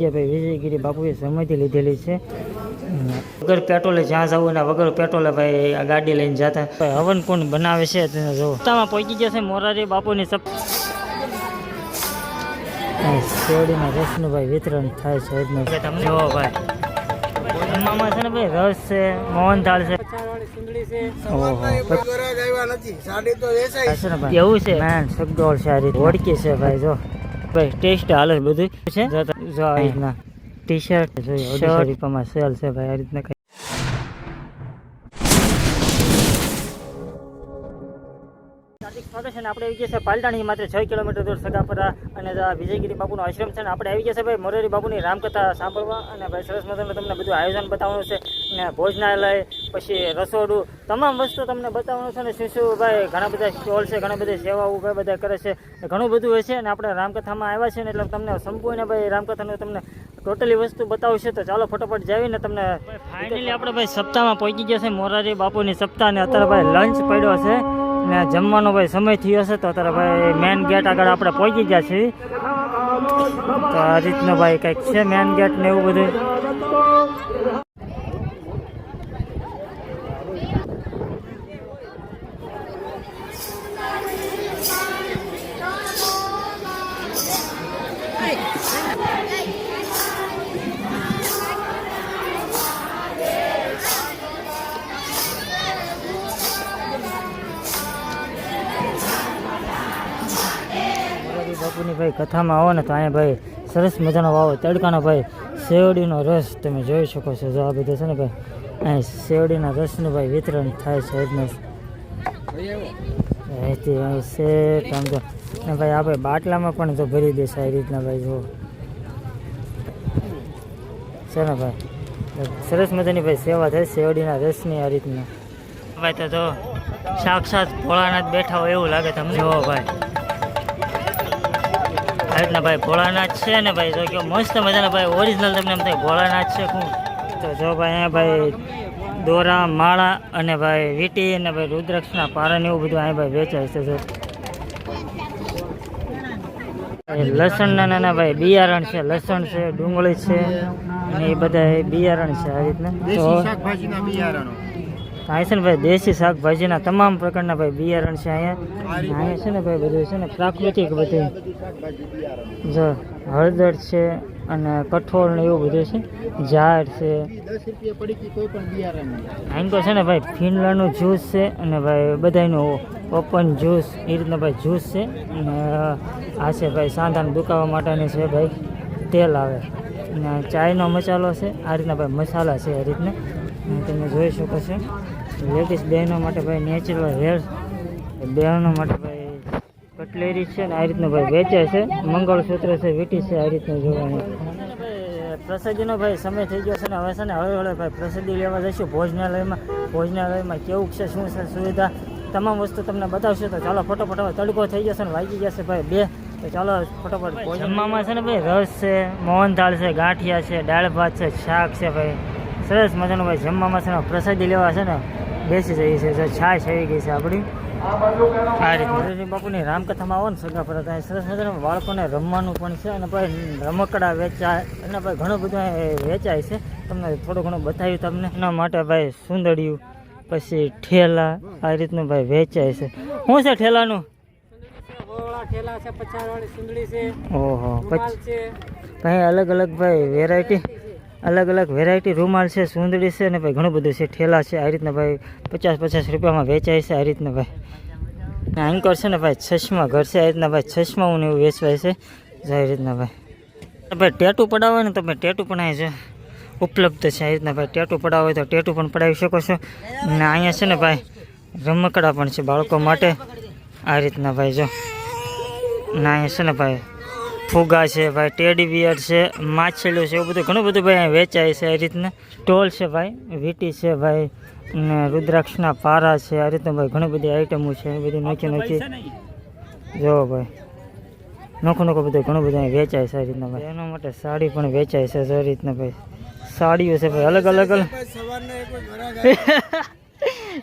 જે ભાઈ વિજયગીરી બાપુએ સમયથી લીધેલી છે. વગર પેટ્રોલે જ્યાં જવું ને વગર પેટ્રોલે ભાઈ આ ગાડી લઈને જતા. હવન કુંડ બનાવે છે તેને જો રસ્તામાં પહોંચી જશે મોરારી બાપુની શેરડીના રસનું ભાઈ વિતરણ થાય છે. તમને જો ભાઈ જમવામાં છે ને ભાઈ રસ છે, મોહનથાળ છે, એવું છે મેન સગડોળ છે, આ રીતે ઓળખી છે ભાઈ. જો ભાઈ ટેસ્ટ હાલે બધું છે. જો આ રીતના ટી શર્ટ જોઈએ 150 રૂપિયામાં સેલ છે ભાઈ. આ રીતના આપણે આવી ગયા છે પાલટાણી, માત્ર 6 કિલોમીટર દૂર સગાપરા, અને વિજયગીરી બાપુનો આશ્રમ છે. ને આપણે આવી ગયા છે ભાઈ મોરારી બાપુની રામકથા સાંભળવા, અને ભાઈ સરસ મજાનું તમને બધું આયોજન બતાવવાનું છે, ને ભોજનાલય, પછી રસોડું, તમામ વસ્તુ તમને બતાવવાનું છે. ને શું શું ભાઈ ઘણા બધા સ્ટોલ છે, ઘણી બધી સેવાઓ ભાઈ બધા કરે છે, ઘણું બધું હોય છે. અને આપણે રામકથામાં આવ્યા છે ને એટલે તમને સંપૂર્ણ ભાઈ રામકથાનું તમને ટોટલી વસ્તુ બતાવશે. તો ચાલો ફટાફટ જાવીને તમને ફાઇનલી આપણે ભાઈ સપ્તાહમાં પહોંચી ગયા છે મોરારી બાપુની સપ્તાહ, અને અત્યારે ભાઈ લંચ પડ્યો છે ને જમવાનો ભાઈ સમય થયો છે. તો અત્યારે ભાઈ મેન ગેટ આગળ આપણે પહોંચી ગયા છીએ. તો આ રીતનું ભાઈ કંઈક છે મેન ગેટ ને એવું બધું. બાપુની ભાઈ કથામાં આવો ને તો અહીંયા ભાઈ સરસ મજાનો વાવો તડકાનો ભાઈ શેરડીનો રસ તમે જોઈ શકો છો. જો આ બધું છે ને ભાઈ અહીં શેરડીના રસનું ભાઈ વિતરણ થાય છે. આમ તો ને ભાઈ આપણે બાટલામાં પણ જો ભરી દેશે આ રીતના ભાઈ. જો છે ને ભાઈ સરસ મજાની ભાઈ સેવા થાય શેરડીના રસની આ રીતના ભાઈ. તો જો સાક્ષાત ભોળાનાથ બેઠા હોય એવું લાગે તમને. જો ભાઈ આ રીતના ભાઈ ભોળાનાથ છે ને ભાઈ. જો કે મસ્ત મજાના ભાઈ ઓરિજિનલ તમને એમ થાય ભોળાનાથ છે શું. તો જો ભાઈ અહીંયા ભાઈ દોરા, માળા અને ભાઈ વીટી અને ભાઈ રુદ્રાક્ષના પારા ને એવું બધું અહીંયા ભાઈ વેચાય છે. જો લસણના નાના ભાઈ બિયારણ છે, લસણ છે, ડુંગળી છે, અને એ બધા બિયારણ છે આ રીતના. તો અહીંયા છે ને ભાઈ દેશી શાકભાજીના તમામ પ્રકારના ભાઈ બિયારણ છે. અહીંયા છે ને ભાઈ બધું છે ને પ્રાકૃતિક બધું. જો હળદર છે અને કઠોળ ને એવું બધું છે, ઝાડ છે. અહીં તો છે ને ભાઈ ફિનલાનું જ્યુસ છે, અને ભાઈ બધાનું ઓપન જ્યુસ એ રીતના ભાઈ જ્યુસ છે. અને આ છે ભાઈ સાંધાને દુખાવા માટેની છે ભાઈ તેલ આવે, અને ચાયનો મસાલો છે. આ રીતના ભાઈ મસાલા છે આ રીતના તમે જોઈ શકો છો. લેડીઝ બહેનો માટે ભાઈ નેચરલ હેર, બહેનો માટે ભાઈ કટલેરી છે ને આ રીતનું ભાઈ વેચાય છે. મંગળસૂત્ર છે, વીટી છે આ રીતનું જોવાનું. પ્રસાદીનો ભાઈ સમય થઈ ગયો છે ને હવે છે ને હળવે ભાઈ પ્રસાદી લેવા જઈશું ભોજનાલયમાં. ભોજનાલયમાં કેવું છે, શું છે સુવિધા, તમામ વસ્તુ તમને બતાવશે. તો ચાલો ફટોફટ હવે તડકો થઈ જશે ને વાગી જશે ભાઈ 2. તો ચાલો ફટોફટ. જમવામાં છે ને ભાઈ રસ છે, મોહનથાળ છે, ગાંઠિયા છે, દાળ ભાત છે, શાક છે ભાઈ સરસ મજાનું ભાઈ. જમવામાં છે ને પ્રસાદી લેવા છે ને બેસી જઈએ છે. છાશ આવી ગઈ છે આપણી આ રીતે. બાપુની રામકથામાં આવો ને સગાપરા ત્યાં સરસ મજાનું બાળકોને રમવાનું પણ છે, અને ભાઈ રમકડા વેચાય, અને ભાઈ ઘણું બધું વેચાય છે. તમને થોડું ઘણું બતાવ્યું તમને. એના માટે ભાઈ સુંદડિયું, પછી ઠેલા આ રીતનું ભાઈ વેચાય છે. શું છે ઠેલાનું? ઠેલા છે, 50 વાળી સુંદડી છે. ઓહો, ભાઈ અલગ અલગ ભાઈ વેરાયટી, અલગ અલગ વેરાયટી રૂમાલ છે, સુંદડી છે, ને ભાઈ ઘણું બધું છે. ઠેલા છે આ રીતના ભાઈ 50 રૂપિયામાં વેચાય છે આ રીતના ભાઈ. એન્કર છે ને ભાઈ ચશ્મા ઘર છે આ રીતના ભાઈ ચશ્માઓને એવું વેચવાય છે આ રીતના ભાઈ. ભાઈ ટેટુ પડાવો ને તો ભાઈ ટેટુ પણ અહીં છે ઉપલબ્ધ છે આ રીતના ભાઈ. ટેટુ પડાવો હોય તો ટેટુ પણ પડાવી શકો છો. અને અહીંયા છે ને ભાઈ રમકડા પણ છે બાળકો માટે આ રીતના ભાઈ. જો અને અહીંયા છે ને ભાઈ ફુગા છે ભાઈ, ટેડી બિયર છે, માછલીઓ છે, એવું બધું ઘણું બધું ભાઈ અહીં વેચાય છે આ રીતના. સ્ટોલ છે ભાઈ, વીટી છે ભાઈ, અને રુદ્રાક્ષના પારા છે આ રીતના ભાઈ. ઘણી બધી આઈટમો છે એ બધી નોખી જો ભાઈ નોખું બધું ઘણું બધું અહીં વેચાય છે આ રીતના ભાઈ. એના માટે સાડી પણ વેચાય છે આ રીતના ભાઈ. સાડીઓ છે ભાઈ અલગ અલગ.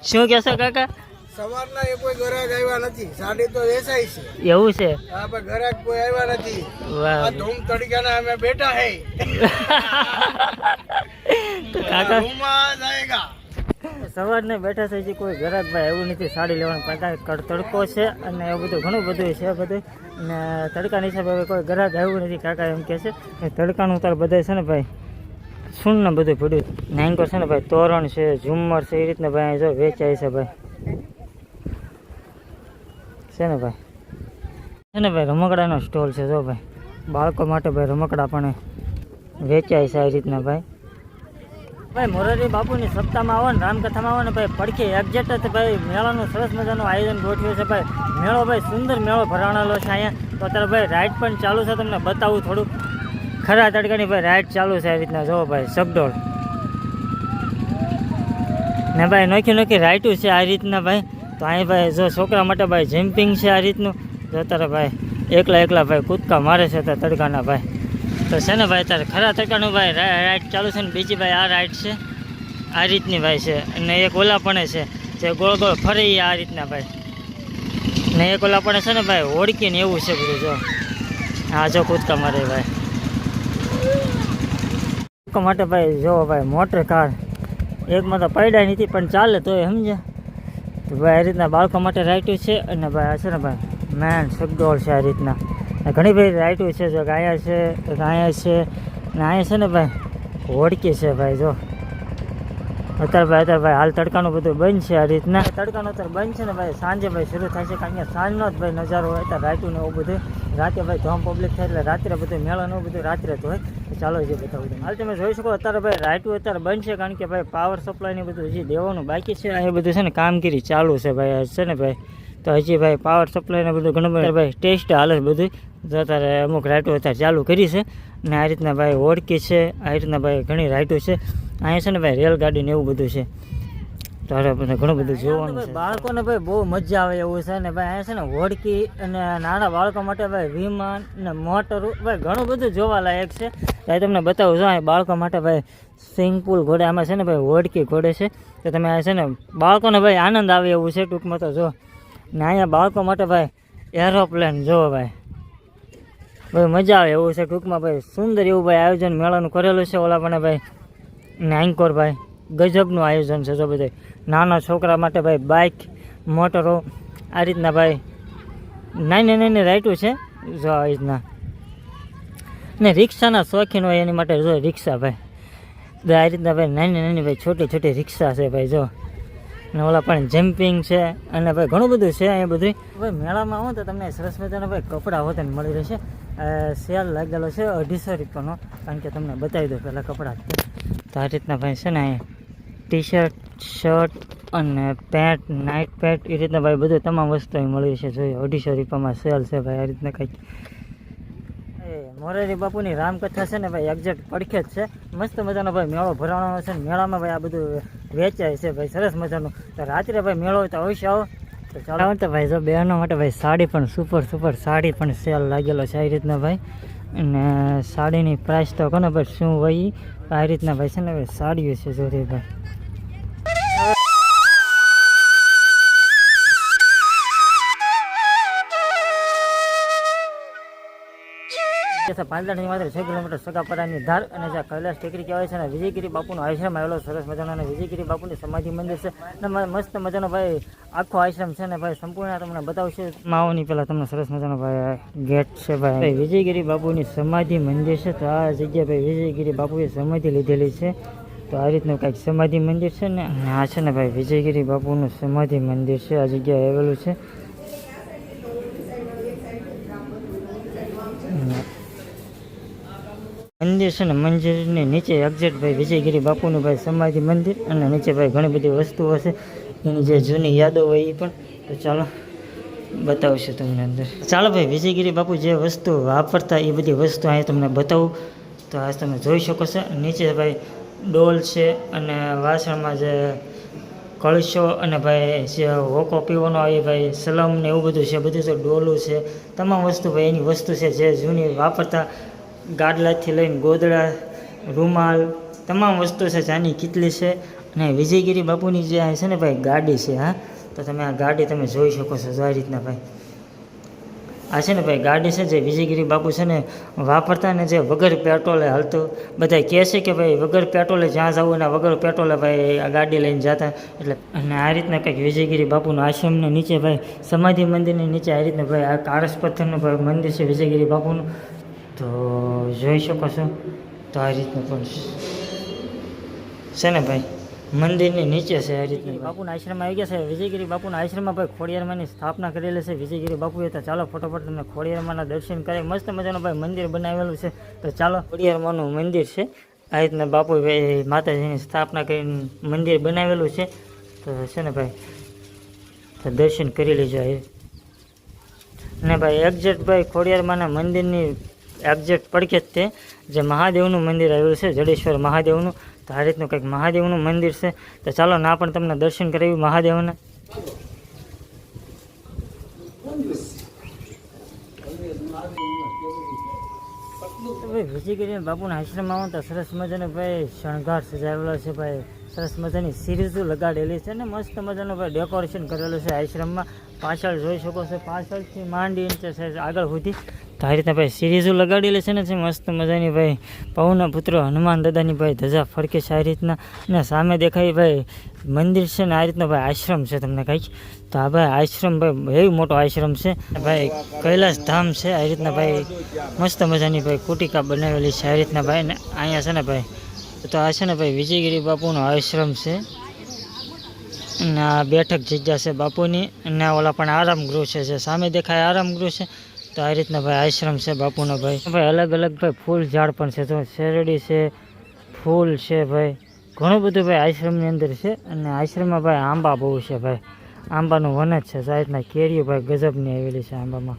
શું કહેશો કાકા? સવારના એ કોઈ ગ્રાહક આવ્યા નથી, સાડી તો વેચાઈ છે. એવું છે? હા, પણ ગ્રાહક કોઈ આવ્યા નથી. વાહ. આ ધૂમ તડકાના અમે બેઠા હે. તો કાકા રૂમમાં જાયેગા. સવારને બેઠા છે, હજી કોઈ ઘરાક ભાઈ એવું નથી સાડી લેવાનું, પણ તડકો છે અને એવું બધું ઘણું બધું છે બધું. અને તડકાની હિસાબે હવે કોઈ ઘરાક આવ્યું નથી. કાકા એમ કહે છે તડકાનું તાર બધા છે ને ભાઈ સૂન ને બધું પડ્યું. નાનકો છે ને ભાઈ તોરણ છે, ઝુમ્મર છે, એ રીતના ભાઈ જો વેચાય છે ભાઈ. છે ને ભાઈ, છે ને ભાઈ રમકડાનો સ્ટોલ છે જો ભાઈ. બાળકો માટે ભાઈ રમકડા પણ વેચાય છે આ રીતના ભાઈ. ભાઈ મોરારી બાપુની સપ્તાહમાં આવો ને રામકથામાં આવો ને ભાઈ પડખે એક્ઝેક્ટ ભાઈ મેળાનું સરસ મજાનું આયોજન ગોઠવ્યું છે ભાઈ. મેળો ભાઈ સુંદર મેળો ભરાણેલો છે અહીંયા. તો અત્યારે ભાઈ રાઈડ પણ ચાલુ છે, તમને બતાવું થોડુંક. ખરા તડકાની ભાઈ રાઈડ ચાલુ છે આ રીતના જોવો ભાઈ. સગડોળ ને ભાઈ નોખી નોખી રાઈટું છે આ રીતના ભાઈ. તો અહીં ભાઈ જો છોકરા માટે ભાઈ જમ્પિંગ છે આ રીતનું. જો અત્યારે ભાઈ એકલા ભાઈ કૂદકા મારે છે અત્યારે તડકાના ભાઈ. તો છે ને ભાઈ અત્યારે ખરા તડકાનું ભાઈ રાઈડ ચાલુ છે ને બીજી ભાઈ આ રાઈડ છે આ રીતની ભાઈ છે. અને એક ઓલા પણ છે જે ગોળ ગોળ ફરે આ રીતના ભાઈ. ને એક ઓલા પણ છે ને ભાઈ ઓળખીને એવું છે બધું જો. હા જો કૂદકા મારે ભાઈ. માટે ભાઈ જો ભાઈ મોટર કાર એકમાં તો પડ્યા નથી પણ ચાલે તો એ સમજ્યા. તો ભાઈ આ રીતના બાળકો માટે રાઈટું છે. અને ભાઈ આ છે ને ભાઈ મેન સગડોળ છે આ રીતના. ઘણી બધી રાઈટું છે જો અહીંયા છે અહીંયા છે ને અહીંયા છે ને ભાઈ હોડકી છે ભાઈ જો. અત્યારે ભાઈ હાલ તડકાનું બધું બંધ છે આ રીતના. તડકાનું અત્યારે બંધ છે ને ભાઈ સાંજે ભાઈ શરૂ થાય છે, કારણ કે સાંજનો જ ભાઈ નજારો હોય અત્યારે રાઈટું ને એવું બધું. રાતે ભાઈ ધોમ પબ્લિક થાય એટલે રાત્રે બધું મેળો ને એવું બધું રાત્રે તો હોય. તો ચાલો જે બતાવું છું. હાલ તમે જોઈ શકો અત્યારે ભાઈ રાઈટું અત્યારે બંધ છે, કારણ કે ભાઈ પાવર સપ્લાય ને બધું હજી દેવાનું બાકી છે. એ બધું છે ને કામગીરી ચાલુ છે ભાઈ છે ને ભાઈ. તો હજી ભાઈ પાવર સપ્લાય ને બધું ઘણું બધું ભાઈ ટેસ્ટ હાલે બધું. તો અત્યારે અમુક રાઈટો અત્યારે ચાલુ કરી છે. ને આ રીતના ભાઈ ઓળકી છે, આ રીતના ભાઈ ઘણી રાઈટો છે. અહીંયા છે ને ભાઈ રેલગાડી ને એવું બધું છે. તો ઘણું બધું જોવાનું છે. બાળકોને ભાઈ બહુ મજા આવે એવું છે ને ભાઈ. અહીંયા છે ને હોડકી અને નાના બાળકો માટે ભાઈ વિમાન ને મોટરો ભાઈ ઘણું બધું જોવાલાયક છે. એ તમને બતાવું છું. અહીં બાળકો માટે ભાઈ સ્વિમિંગ પુલ ઘોડે આમાં છે ને ભાઈ હોડકી ઘોડે છે. તો તમે આ છે ને બાળકોને ભાઈ આનંદ આવે એવું છે ટૂંકમાં તો જો. ને અહીંયા બાળકો માટે ભાઈ એરોપ્લેન જોવો ભાઈ મજા આવે એવું છે ટૂંકમાં ભાઈ. સુંદર એવું ભાઈ આયોજન મેળાનું કરેલું છે. ઓલા પણ ભાઈ નાનકોર ભાઈ ગજબનું આયોજન છે જો બધે. નાના છોકરા માટે ભાઈ બાઇક મોટરો આ રીતના ભાઈ નાની રાઈટું છે જો આ રીતના. ને રિક્ષાના શોખીન હોય એની માટે જો રિક્ષા ભાઈ. આ રીતના ભાઈ નાની ભાઈ છોટી રિક્ષા છે ભાઈ જો. ને ઓલા પણ જમ્પિંગ છે અને ભાઈ ઘણું બધું છે અહીંયા બધું. ભાઈ મેળામાં આવો તો તમને સરસ મજાના ભાઈ કપડાં હોતે મળી રહેશે. સેલ લાગેલો છે 250 રૂપિયાનો, કારણ કે તમને બતાવી દો પહેલાં કપડાં. તો આ રીતના ભાઈ છે ને અહીંયા ટી શર્ટ શર્ટ અને પેન્ટ નાઇટ પેન્ટ એ રીતના ભાઈ બધું તમામ વસ્તુ અહીં મળી રહેશે. જોઈએ 250 રૂપિયામાં સેલ છે ભાઈ આ રીતના કંઈક. મોરારી બાપુની રામકથા છે ને ભાઈ એક્ઝેક્ટ પડખે જ છે. મસ્ત મજાનો ભાઈ મેળો ભરાવાનો છે ને મેળામાં ભાઈ આ બધું વેચાય છે ભાઈ સરસ મજાનું. તો રાત્રે ભાઈ મેળો હોય તો અવશ્ય આવો. તો ચાલો તો ભાઈ જો બહેનો માટે ભાઈ સાડી પણ સુપર સાડી પણ સેલ લાગેલો છે આ રીતના ભાઈ. અને સાડીની પ્રાઇસ તો કોને ભાઈ શું હોય આ રીતના ભાઈ છે ને ભાઈ સાડીઓ છે જોરી ભાઈ. પાંદડાની માત્ર 6 કિલોમીટર સગાપરાની ધાર અને જ્યાં કૈલાસ ટેકરી કહેવાય છે ને વિજયગીરી બાપુનો આશ્રમ આવેલો સરસ મજાનો. અને વિજયગીરી બાપુની સમાધિ મંદિર છે અને મસ્ત મજાનો ભાઈ આખો આશ્રમ છે ને ભાઈ સંપૂર્ણ તમને બતાવશે. માઓની પહેલાં તમને સરસ મજાનો ભાઈ ગેટ છે ભાઈ. વિજયગીરી બાપુની સમાધિ મંદિર છે. તો આ જગ્યા ભાઈ વિજયગીરી બાપુએ સમાધિ લીધેલી છે. તો આ રીતનું કંઈક સમાધિ મંદિર છે ને. અને આ છે ને ભાઈ વિજયગીરી બાપુનું સમાધિ મંદિર છે. આ જગ્યાએ આવેલું છે. મંદિર છે ને મંદિરની નીચે એક્ઝેક્ટ ભાઈ વિજયગીરી બાપુનું ભાઈ સમાધિ મંદિર. અને નીચે ભાઈ ઘણી બધી વસ્તુઓ છે એની જે જૂની યાદો હોય એ પણ. તો ચાલો બતાવશું તમને અંદર. ચાલો ભાઈ વિજયગીરી બાપુ જે વસ્તુ વાપરતા એ બધી વસ્તુ અહીં તમને બતાવું. તો આ તમે જોઈ શકો છો. નીચે ભાઈ ડોલ છે અને વાસણમાં જે કળશો અને ભાઈ જે હોકો પીવાનો આવે ભાઈ સલમ ને એવું બધું છે. બધું તો ડોલું છે તમામ વસ્તુ ભાઈ એની વસ્તુ છે જે જૂની વાપરતા. ગાડલાથી લઈને ગોદડા રૂમાલ તમામ વસ્તુ છે. ચાની કીટલી છે. અને વિજયગીરી બાપુની જે છે ને ભાઈ ગાડી છે. હા તો તમે આ ગાડી તમે જોઈ શકો છો આ રીતના ભાઈ. આ છે ને ભાઈ ગાડી છે જે વિજયગીરી બાપુ છે ને વાપરતા ને જે વગર પેટ્રોલે હાલતું. બધા કહે છે કે ભાઈ વગર પેટ્રોલે જ્યાં જવું ને વગર પેટ્રોલે ભાઈ આ ગાડી લઈને જતા. એટલે અને આ રીતના કંઈક વિજયગીરી બાપુના આશ્રમને નીચે ભાઈ સમાધિ મંદિરની નીચે આ રીતના ભાઈ આ કાળસ પથ્થરનું ભાઈ મંદિર છે વિજયગીરી બાપુનું. તો જોઈ શકો છો. તો આ રીતનું પણ છે ને ભાઈ મંદિરની નીચે છે આ રીતના બાપુના આશ્રમ આવી ગયા છે. વિજયગીરી બાપુના આશ્રમમાં ભાઈ ખોડિયારમાંની સ્થાપના કરેલી છે વિજયગીરી બાપુએ. તો ચાલો ફટોફટ તમને ખોડિયારમાંના દર્શન કરે. મસ્ત મજાનું ભાઈ મંદિર બનાવેલું છે. તો ચાલો ખોડિયારમાંનું મંદિર છે આ રીતના બાપુ ભાઈ માતાજીની સ્થાપના કરીને મંદિર બનાવેલું છે. તો છે ને ભાઈ તો દર્શન કરી લેજો. અને ભાઈ એક્ઝેક્ટ ભાઈ ખોડિયારમાંના મંદિરની એક્ઝેક્ટ પડકે જ તે જે મહાદેવનું મંદિર આવેલું છે જડેશ્વર મહાદેવનું. તો આ રીતનું કંઈક મહાદેવનું મંદિર છે. તો ચાલો ના પણ તમને દર્શન કરાવ્યું મહાદેવના. તો ભાઈ વિજયગીરી બાપુના આશ્રમમાં આવો તો સરસ મજાનો ભાઈ શણગાર સજાવેલો છે ભાઈ. સરસ મજાની સિરીઝો લગાડેલી છે ને મસ્ત મજાનું ભાઈ ડેકોરેશન કરેલું છે આશ્રમમાં. પાછળ જોઈ શકો છો પાછળથી માંડી આગળ સુધી તો આ રીતના ભાઈ સિરીઝો લગાડેલી છે ને જે મસ્ત મજાની ભાઈ પવનના પુત્ર હનુમાન દાદાની ભાઈ ધજા ફરકે છે આ રીતના. અને સામે દેખાય ભાઈ મંદિર છે ને આ રીતનો ભાઈ આશ્રમ છે તમને કંઈક. તો આ ભાઈ આશ્રમ ભાઈ એવી મોટો આશ્રમ છે ભાઈ. કૈલાસ ધામ છે આ રીતના ભાઈ મસ્ત મજાની ભાઈ કુટિકા બનાવેલી છે આ રીતના ભાઈ. ને અહીંયા છે ને ભાઈ તો આ છે ને ભાઈ વિજયગીરી બાપુનો આશ્રમ છે. અને આ બેઠક જગ્યા છે બાપુની. અને ઓલા પણ આરામ ગૃહ છે જે સામે દેખાય આરામ ગૃહ છે. તો આ રીતના ભાઈ આશ્રમ છે બાપુનો ભાઈ. ભાઈ અલગ અલગ ભાઈ ફૂલ ઝાડ પણ છે. તો શેરડી છે ફૂલ છે ભાઈ ઘણું બધું ભાઈ આશ્રમની અંદર છે. અને આશ્રમમાં ભાઈ આંબા બહુ છે ભાઈ. આંબાનું વન જ છે આ રીતના. કેરીઓ ભાઈ ગજબની આવેલી છે આંબામાં.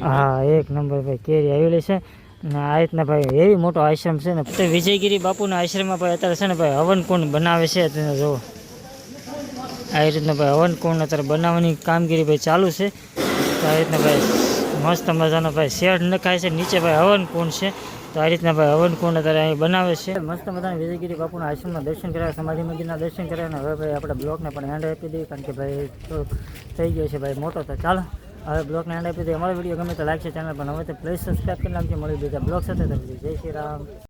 હા 1 નંબર ભાઈ કેરી આવેલી છે. અને આ રીતના ભાઈ એવી મોટો આશ્રમ છે ને. તો વિજયગીરી બાપુના આશ્રમમાં ભાઈ અત્યારે છે ને ભાઈ હવન કુંડ બનાવે છે. તેને જુઓ આ રીતના ભાઈ હવન કુંડ અત્યારે બનાવવાની કામગીરી ભાઈ ચાલુ છે. તો આ રીતના ભાઈ મસ્ત મજાનો ભાઈ શેડ નખાય છે નીચે ભાઈ હવન કુંડ છે. તો આ રીતના ભાઈ હવન કુંડ અત્યારે અહીં બનાવે છે. મસ્ત મજાના વિજયગીરી બાપુના આશ્રમના દર્શન કર્યા સમાધિ મંદિરના દર્શન કર્યા. અને હવે ભાઈ આપણે બ્લોગને પણ એન્ડ આપી દઈએ કારણ કે ભાઈ થોડુંક થઈ ગયો છે ભાઈ મોટો. તો ચાલો હવે બ્લોગને એન્ડ આપી દઈએ. અમારો વિડીયો ગમે તો લાઈક છે ચેનલ પણ હવે તો પ્લીઝ સબસ્ક્રાઈબ કરી નાખજો. મળી બીજા બ્લોગ સાથે જય શ્રી રામ.